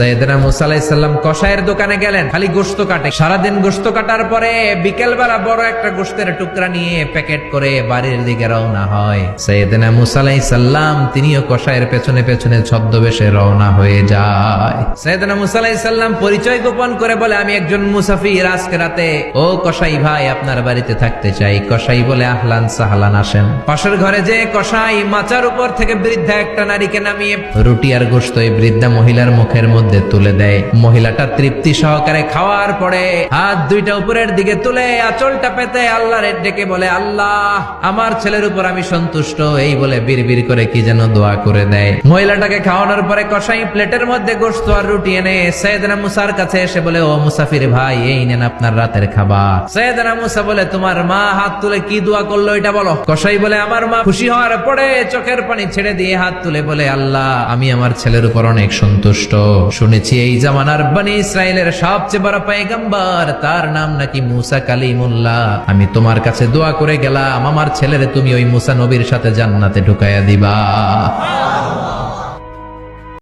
সাইয়েদনা মুসা আলাইহিস সালাম কসাইয়ের দোকানে গেলেন, খালি গোশত কাটে। সারাদিন গোশত কাটার পরে বিকেল বেলা বড় একটা গোশতের টুকরা নিয়ে প্যাকেট করে বাড়ির দিকে রওনা হয়। সাইয়েদনা মুসা আলাইহিস সালাম তিনিও কসাইয়ের পেছনে পেছনে ছদ্মবেশে রওনা হয়ে যায়। সাইয়েদনা মুসা আলাইহিস সালাম পরিচয় গোপন করে বলে, আমি একজন মুসাফির, আজকে রাতে ও কসাই ভাই আপনার বাড়িতে থাকতে চাই। কসাই বলে, আহলান সাহলান, আসেন। পাশের ঘরে যে কসাই মাচার উপর থেকে বৃদ্ধা একটা নারীকে নামিয়ে রুটি আর গোশত এই বৃদ্ধা মহিলার মুখের মধ্যে তুলে দেয়। মহিলাটা তৃপ্তি সহকারে খাওয়ার পরে হাত দুইটা উপরের দিকে তুলে আঁচলটা পেতে আল্লাহর ডেকে বলে, আল্লাহ আমার ছেলের উপর আমি সন্তুষ্ট, এই বলে বিড়বিড় করে কি যেন দোয়া করে দেয়। মহিলাটাকে খাওয়ানোর পরে কসাই প্লেটের মধ্যে গোশত আর রুটি এনে সাইয়েদনা মুসার কাছে এসে বলে, ও মুসাফির ভাই, এই নেন আপনার রাতের খাবার। সাইয়েদনা মুসা বলে, তোমার মা হাত তুলে কি দোয়া করলো এটা বলো। কসাই বলে, আমার মা খুশি হওয়ার পরে চোখের পানি ছেড়ে দিয়ে হাত তুলে বলে, আল্লাহ আমি আমার ছেলের উপর অনেক সন্তুষ্ট। শুনেছি এই জামানার বনি ইসরায়েলের সবচেয়ে বড় পয়গম্বর, তার নাম নাকি মুসা কালিমুল্লাহ। আমি তোমার কাছে দোয়া করে গেলাম, আমার ছেলেরে তুমি ওই মুসা নবীর সাথে জান্নাতে ঢুকাইয়া দিবা।